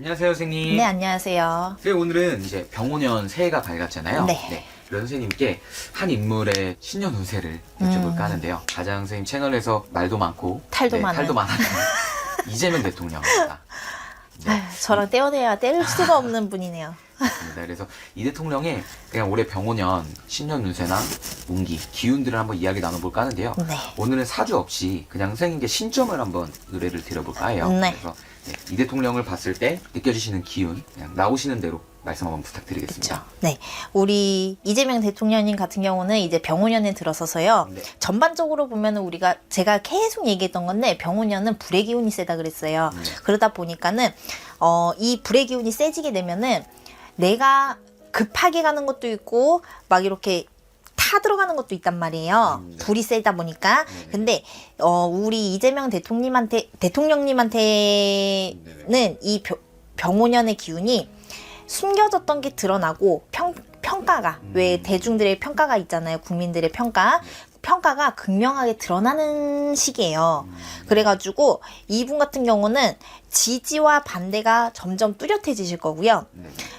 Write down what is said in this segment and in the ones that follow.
안녕하세요, 선생님. 네, 안녕하세요. 네, 오늘은 이제 병오년 새해가 밝았잖아요. 네. 그래서 선생님께 한 인물의 신년 운세를 여쭤볼까 하는데요. 가장 선생님 채널에서 말도 많고 탈도 많은. 탈도 많았던 이재명 대통령입니다. 아휴, 저랑 떼어내야 떼를 수가 없는 분이네요. 맞습니다. 그래서 이 대통령의 그냥 올해 병오년 신년 운세나 운기, 기운들을 한번 이야기 나눠볼까 하는데요. 네. 오늘은 사주 없이 그냥 선생님께 신점을 한번 의뢰를 드려볼까 해요. 네. 그래서 이 대통령을 봤을 때 느껴지시는 기운, 그냥 나오시는 대로 말씀 한번 부탁드리겠습니다. 네. 우리 이재명 대통령님 같은 경우는 이제 병오년에 들어서서요. 네. 전반적으로 보면은 제가 계속 얘기했던 건데 병오년은 불의 기운이 세다 그랬어요. 그러다 보니까는 이 불의 기운이 세지게 되면은 내가 급하게 가는 것도 있고 막 이렇게 타 들어가는 것도 있단 말이에요. 네. 불이 세다 보니까. 네. 근데 우리 이재명 대통령님한테는 이 병오년의 기운이 숨겨졌던 게 드러나고 평가가 왜 대중들의 평가가 있잖아요. 국민들의 평가가 극명하게 드러나는 시기예요. 그래가지고 이분 같은 경우는 지지와 반대가 점점 뚜렷해지실 거고요.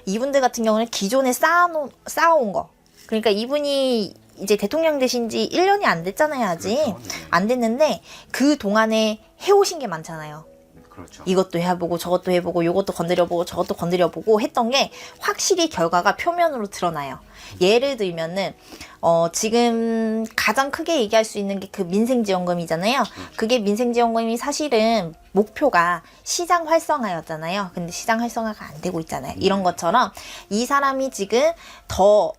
이분들 같은 경우는 기존에 쌓아온 거. 그러니까 이분이 이제 대통령 되신 지 1년이 안 됐잖아요, 아직. 그렇죠. 네. 안 됐는데 그 동안에 해오신 게 많잖아요. 그렇죠. 이것도 해보고 저것도 해보고 요것도 건드려보고 저것도 건드려보고 했던 게 확실히 결과가 표면으로 드러나요. 예를 들면은 지금 가장 크게 얘기할 수 있는 게 그 민생지원금이잖아요. 그게 민생지원금이 사실은 목표가 시장 활성화였잖아요. 근데 시장 활성화가 안 되고 있잖아요. 이런 것처럼 이 사람이 지금 더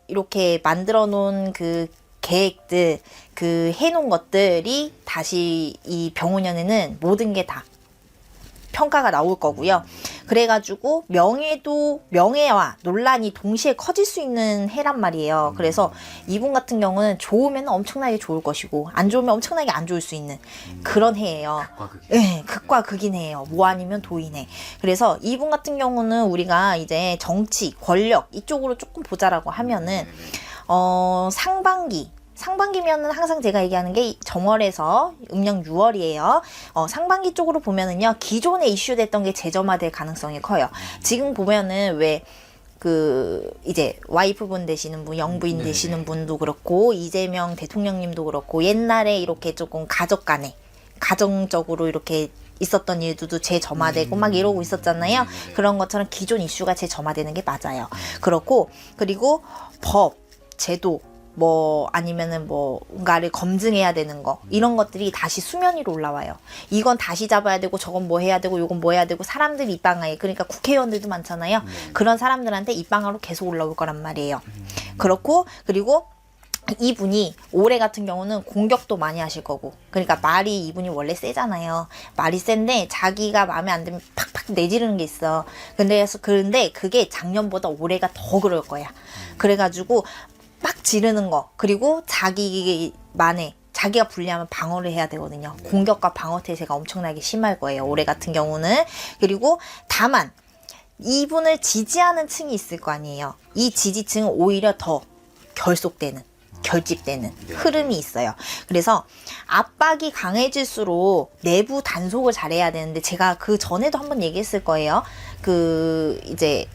이렇게 만들어 놓은 그 계획들, 그 해놓은 것들이 다시 이 병오년에는 모든 게 다 평가가 나올 거고요. 그래가지고 명예와 논란이 동시에 커질 수 있는 해란 말이에요. 그래서 이분 같은 경우는 좋으면 엄청나게 좋을 것이고 안 좋으면 엄청나게 안 좋을 수 있는 그런 해예요. 극과 극이에요. 네, 극과 극인 해예요. 뭐 아니면 도인해. 그래서 이분 같은 경우는 우리가 이제 정치, 권력 이쪽으로 조금 보자라고 하면은 상반기면은 항상 제가 얘기하는 게 정월에서 음력 6월이에요. 상반기 쪽으로 보면은요, 기존에 이슈됐던 게 재점화될 가능성이 커요. 지금 보면은 이제 와이프분 되시는 분, 영부인 네네. 되시는 분도 그렇고, 이재명 대통령님도 그렇고, 옛날에 이렇게 조금 가정적으로 이렇게 있었던 일들도 재점화되고 막 이러고 있었잖아요. 그런 것처럼 기존 이슈가 재점화되는 게 맞아요. 그리고 법, 제도, 아니면은 뭔가를 검증해야 되는 거, 이런 것들이 다시 수면 위로 올라와요. 이건 다시 잡아야 되고, 저건 뭐 해야 되고, 요건 뭐 해야 되고, 사람들이 입방아에, 그러니까 국회의원들도 많잖아요. 그런 사람들한테 입방아로 계속 올라올 거란 말이에요. 그리고 이분이 올해 같은 경우는 공격도 많이 하실 거고, 그러니까 말이 이분이 원래 세잖아요. 말이 센데 자기가 마음에 안 들면 팍팍 내지르는 게 있어. 그런데 그게 작년보다 올해가 더 그럴 거야. 그래가지고 막 지르는 거, 그리고 자기가 불리하면 방어를 해야 되거든요. 공격과 방어 태세가 엄청나게 심할 거예요, 올해 같은 경우는. 그리고 다만 이분을 지지하는 층이 있을 거 아니에요. 이 지지층은 오히려 더 결집되는 흐름이 있어요. 그래서 압박이 강해질수록 내부 단속을 잘해야 되는데, 제가 그 전에도 한번 얘기했을 거예요. 이제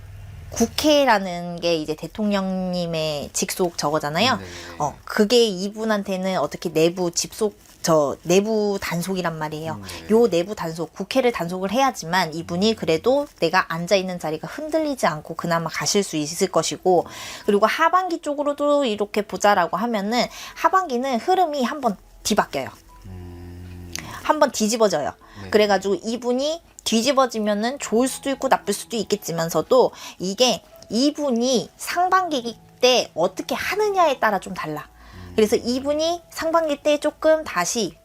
국회라는 게 이제 대통령님의 직속 저거잖아요. 그게 이분한테는 어떻게 내부 단속이란 말이에요. 요 내부 단속, 국회를 단속을 해야지만 이분이 그래도 내가 앉아있는 자리가 흔들리지 않고 그나마 가실 수 있을 것이고, 그리고 하반기 쪽으로도 이렇게 보자라고 하면은 하반기는 흐름이 한번 뒤바뀌어요. 한번 뒤집어져요. 그래가지고 이분이 뒤집어지면은 좋을 수도 있고 나쁠 수도 있겠지만서도 이게 이분이 상반기 때 어떻게 하느냐에 따라 좀 달라. 그래서 이분이 상반기 때 조금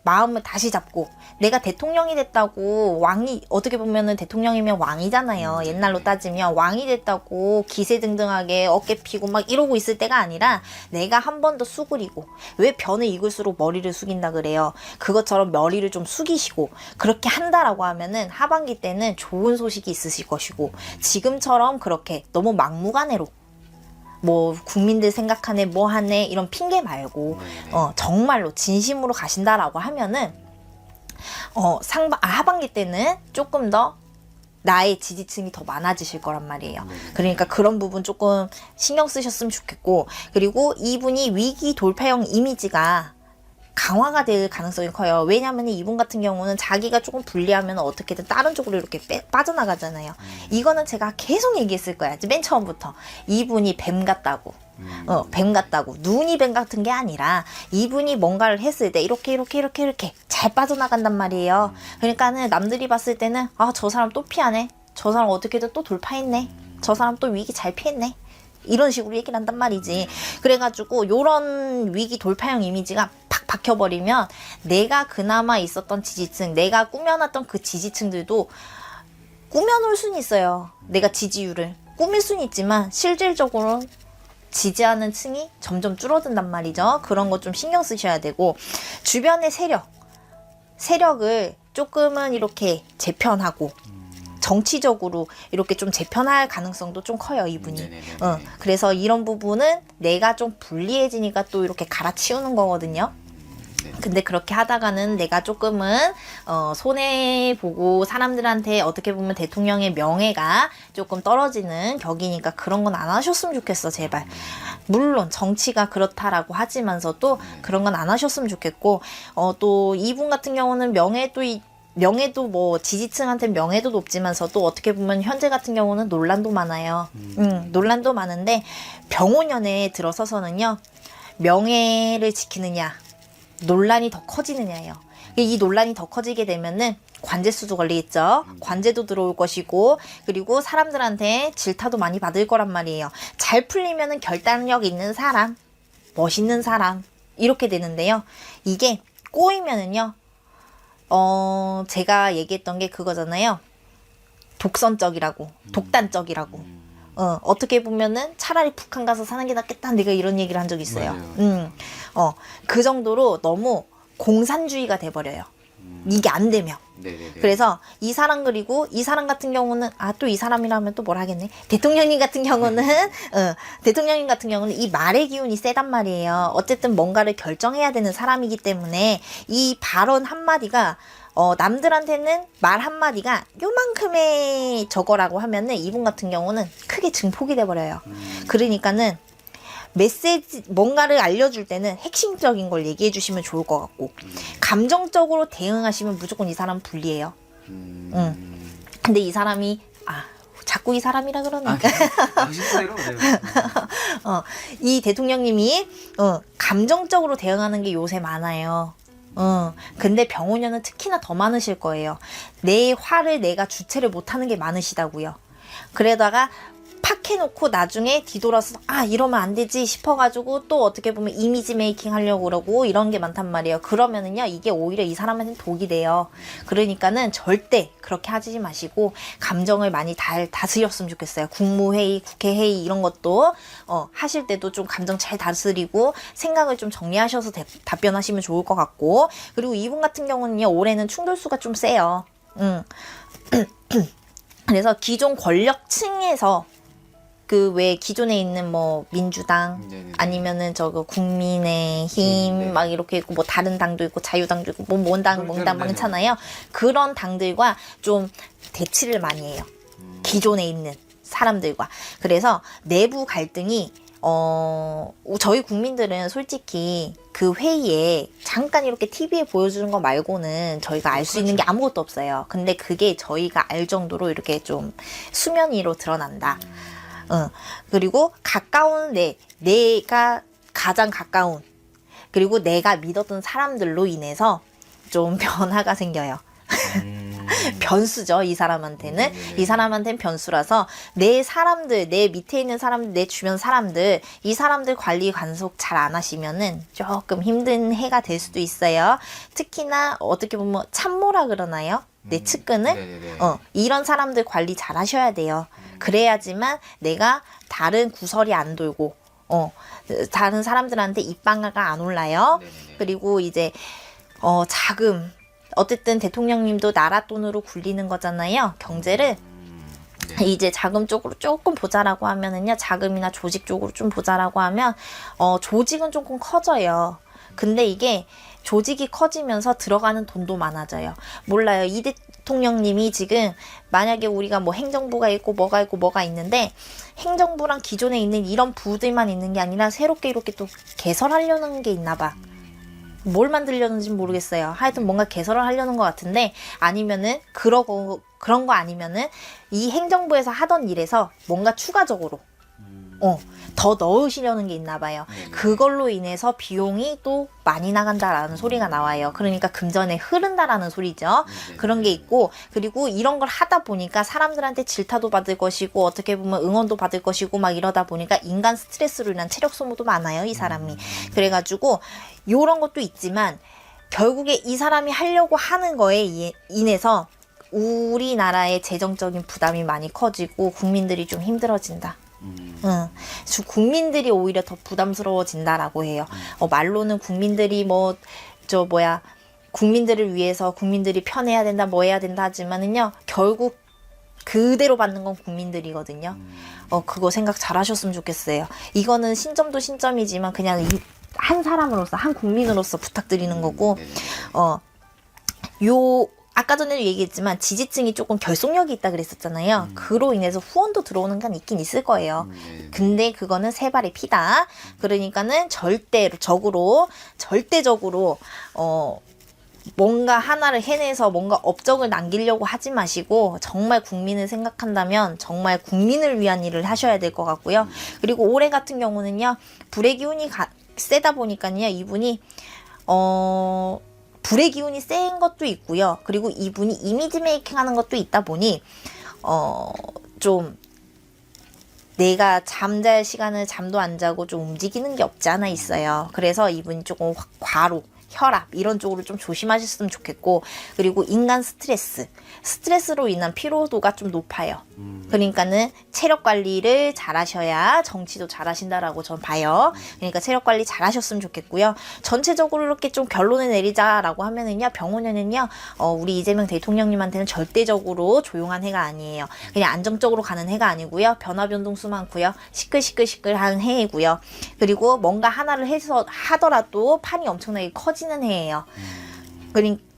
마음을 다시 잡고, 내가 대통령이 됐다고 어떻게 보면은 대통령이면 왕이잖아요. 옛날로 따지면 왕이 됐다고 기세등등하게 어깨 피고 막 이러고 있을 때가 아니라, 내가 한 번 더 수그리고, 왜 변을 익을수록 머리를 숙인다 그래요. 그것처럼 머리를 좀 숙이시고 그렇게 한다라고 하면은 하반기 때는 좋은 소식이 있으실 것이고, 지금처럼 그렇게 너무 막무가내로 국민들 생각하네, 뭐 하네, 이런 핑계 말고, 정말로 진심으로 가신다라고 하면은, 하반기 때는 조금 더 나의 지지층이 더 많아지실 거란 말이에요. 그러니까 그런 부분 조금 신경 쓰셨으면 좋겠고, 그리고 이분이 위기 돌파형 이미지가 강화가 될 가능성이 커요. 왜냐하면 이분 같은 경우는 자기가 조금 불리하면 어떻게든 다른 쪽으로 이렇게 빠져나가잖아요. 이거는 제가 계속 얘기했을 거야. 맨 처음부터. 이분이 뱀 같다고. 뱀 같다고. 눈이 뱀 같은 게 아니라 이분이 뭔가를 했을 때 이렇게 잘 빠져나간단 말이에요. 그러니까는 남들이 봤을 때는 아, 저 사람 또 피하네. 저 사람 어떻게든 또 돌파했네. 저 사람 또 위기 잘 피했네. 이런 식으로 얘기를 한단 말이지. 그래가지고 요런 위기 돌파형 이미지가 팍 박혀버리면 내가 그나마 있었던 지지층, 내가 꾸며놨던 그 지지층들도 꾸며놓을 수는 있어요. 내가 지지율을 꾸밀 수는 있지만 실질적으로 지지하는 층이 점점 줄어든단 말이죠. 그런 거 좀 신경 쓰셔야 되고, 주변의 세력을 조금은 이렇게 재편하고 정치적으로 이렇게 좀 재편할 가능성도 좀 커요, 이분이. 그래서 이런 부분은 내가 좀 불리해지니까 또 이렇게 갈아치우는 거거든요. 근데 그렇게 하다가는 내가 조금은 손해보고 사람들한테 어떻게 보면 대통령의 명예가 조금 떨어지는 격이니까 그런 건 안 하셨으면 좋겠어, 제발. 물론 정치가 그렇다라고 하지만서도 그런 건 안 하셨으면 좋겠고, 또 이분 같은 경우는 명예도 뭐 지지층한테 명예도 높지만서도 어떻게 보면 현재 같은 경우는 논란도 많아요. 논란도 많은데 병오년에 들어서서는요, 명예를 지키느냐 논란이 더 커지느냐예요. 이 논란이 더 커지게 되면은 관제수도 걸리겠죠. 관제도 들어올 것이고, 그리고 사람들한테 질타도 많이 받을 거란 말이에요. 잘 풀리면은 결단력 있는 사람, 멋있는 사람 이렇게 되는데요. 이게 꼬이면은요, 제가 얘기했던 게 그거잖아요. 독선적이라고, 독단적이라고. 어떻게 보면은 차라리 북한 가서 사는 게 낫겠다. 내가 이런 얘기를 한 적이 있어요. 그 정도로 너무 공산주의가 돼버려요. 이게 안 되면. 그래서 이 사람, 그리고 이 사람 같은 경우는 또 이 사람이라면 또 뭘 하겠네. 대통령님 같은 경우는 이 말의 기운이 세단 말이에요. 어쨌든 뭔가를 결정해야 되는 사람이기 때문에 이 발언 한마디가 남들한테는 말 한마디가 요만큼의 저거라고 하면은 이분 같은 경우는 크게 증폭이 돼버려요. 그러니까는 메시지, 뭔가를 알려줄 때는 핵심적인 걸 얘기해 주시면 좋을 것 같고, 감정적으로 대응하시면 무조건 이 사람 불리해요. 근데 이 사람이, 자꾸 이 사람이라 그러니까. 이 대통령님이, 감정적으로 대응하는 게 요새 많아요. 근데 병오년은 특히나 더 많으실 거예요. 내 화를 내가 주체를 못하는 게 많으시다고요. 그러다가 팍 해놓고 나중에 뒤돌아서 이러면 안 되지 싶어가지고 또 어떻게 보면 이미지 메이킹 하려고 그러고 이런 게 많단 말이에요. 그러면은요, 이게 오히려 이 사람한테는 독이 돼요. 그러니까는 절대 그렇게 하지 마시고 감정을 많이 다스렸으면 좋겠어요. 국무회의, 국회회의 이런 것도 하실 때도 좀 감정 잘 다스리고 생각을 좀 정리하셔서 답변하시면 좋을 것 같고, 그리고 이분 같은 경우는요, 올해는 충돌수가 좀 세요. 그래서 기존 권력층에서 그 왜 기존에 있는 뭐 민주당 아니면은 저거 국민의힘 막 이렇게 있고 뭐 다른 당도 있고 자유당도 있고 뭐 몽당 많잖아요. 그런 당들과 좀 대치를 많이 해요. 기존에 있는 사람들과. 그래서 내부 갈등이 저희 국민들은 솔직히 그 회의에 잠깐 이렇게 TV에 보여주는 거 말고는 저희가 알 수 있는 게 아무것도 없어요. 근데 그게 저희가 알 정도로 이렇게 좀 수면 위로 드러난다. 그리고 가까운 내가 가장 가까운, 그리고 내가 믿었던 사람들로 인해서 좀 변화가 생겨요. 변수죠, 이 사람한테는. 이 사람한테는 변수라서 내 사람들, 내 밑에 있는 사람들, 내 주변 사람들, 이 사람들 관리 간섭 잘 안 하시면은 조금 힘든 해가 될 수도 있어요. 특히나 어떻게 보면 참모라 그러나요? 내 측근을? 이런 사람들 관리 잘 하셔야 돼요. 그래야지만 내가 다른 구설이 안 돌고, 다른 사람들한테 입방아가 안 올라요. 그리고 이제, 자금. 어쨌든 대통령님도 나라 돈으로 굴리는 거잖아요. 경제를. 이제 자금 쪽으로 조금 보자라고 하면은요, 자금이나 조직 쪽으로 좀 보자라고 하면, 조직은 조금 커져요. 근데 이게 조직이 커지면서 들어가는 돈도 많아져요. 몰라요. 대통령님이 지금 만약에 우리가 뭐 행정부가 있고 뭐가 있는데 행정부랑 기존에 있는 이런 부들만 있는 게 아니라 새롭게 이렇게 또 개설하려는 게 있나 봐. 뭘 만들려는지 모르겠어요. 하여튼 뭔가 개설을 하려는 것 같은데 아니면은 그런 거 아니면은 이 행정부에서 하던 일에서 뭔가 추가적으로 더 넣으시려는 게 있나 봐요. 그걸로 인해서 비용이 또 많이 나간다라는 소리가 나와요. 그러니까 금전에 흐른다라는 소리죠. 그런 게 있고 그리고 이런 걸 하다 보니까 사람들한테 질타도 받을 것이고 어떻게 보면 응원도 받을 것이고 막 이러다 보니까 인간 스트레스로 인한 체력 소모도 많아요. 이 사람이. 그래가지고 요런 것도 있지만 결국에 이 사람이 하려고 하는 거에 인해서 우리나라의 재정적인 부담이 많이 커지고 국민들이 좀 힘들어진다. 국민들이 오히려 더 부담스러워진다라고 해요. 말로는 국민들이 국민들을 위해서 국민들이 편해야 된다, 뭐 해야 된다 하지만은요, 결국 그대로 받는 건 국민들이거든요. 그거 생각 잘 하셨으면 좋겠어요. 이거는 신점도 신점이지만 그냥 한 사람으로서, 한 국민으로서 부탁드리는 거고, 아까 전에도 얘기했지만 지지층이 조금 결속력이 있다 그랬었잖아요. 그로 인해서 후원도 들어오는 건 있긴 있을 거예요. 근데 그거는 세 발의 피다. 그러니까는 절대적으로 뭔가 하나를 해내서 뭔가 업적을 남기려고 하지 마시고 정말 국민을 생각한다면 정말 국민을 위한 일을 하셔야 될 것 같고요. 그리고 올해 같은 경우는요. 불의 기운이 세다 보니까요. 이분이 불의 기운이 센 것도 있고요. 그리고 이분이 이미지 메이킹 하는 것도 있다 보니 좀 내가 잠잘 시간을 잠도 안 자고 좀 움직이는 게 없지 않아 있어요. 그래서 이분이 조금 과로, 혈압 이런 쪽으로 좀 조심하셨으면 좋겠고 그리고 인간 스트레스로 인한 피로도가 좀 높아요. 그러니까는 체력 관리를 잘 하셔야 정치도 잘 하신다라고 전 봐요. 그러니까 체력 관리 잘 하셨으면 좋겠고요. 전체적으로 이렇게 좀 결론을 내리자라고 하면은요, 병원에는요, 우리 이재명 대통령님한테는 절대적으로 조용한 해가 아니에요. 그냥 안정적으로 가는 해가 아니고요. 변화 변동수 많고요. 시끌시끌한 해이고요. 그리고 뭔가 하나를 하더라도 판이 엄청나게 커지는 해예요.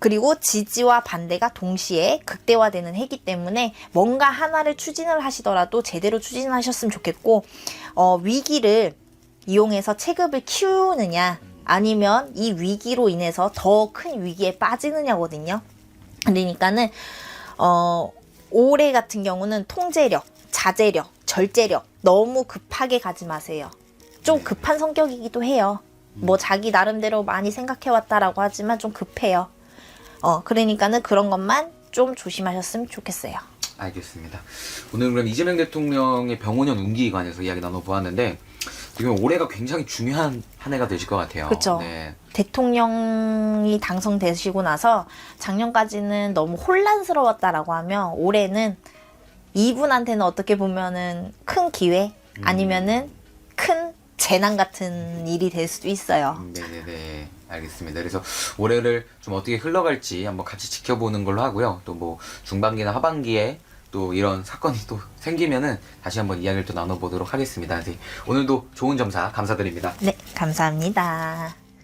그리고 지지와 반대가 동시에 극대화되는 해기 때문에 뭔가 하나를 추진을 하시더라도 제대로 추진하셨으면 좋겠고 위기를 이용해서 체급을 키우느냐 아니면 이 위기로 인해서 더 큰 위기에 빠지느냐거든요. 그러니까는 올해 같은 경우는 통제력, 자제력, 절제력 너무 급하게 가지 마세요. 좀 급한 성격이기도 해요. 뭐 자기 나름대로 많이 생각해왔다라고 하지만 좀 급해요. 그러니까는 그런 것만 좀 조심하셨으면 좋겠어요. 알겠습니다. 오늘 그럼 이재명 대통령의 병원년 운기에 관해서 이야기 나눠보았는데 지금 올해가 굉장히 중요한 한 해가 되실 것 같아요. 그렇죠. 네. 대통령이 당선되시고 나서 작년까지는 너무 혼란스러웠다라고 하면 올해는 이분한테는 어떻게 보면은 큰 기회 아니면은 큰 재난 같은 일이 될 수도 있어요. 네네네. 알겠습니다. 그래서 올해를 좀 어떻게 흘러갈지 한번 같이 지켜보는 걸로 하고요. 또 뭐 중반기나 하반기에 또 이런 사건이 또 생기면은 다시 한번 이야기를 또 나눠보도록 하겠습니다. 오늘도 좋은 점사 감사드립니다. 네, 감사합니다.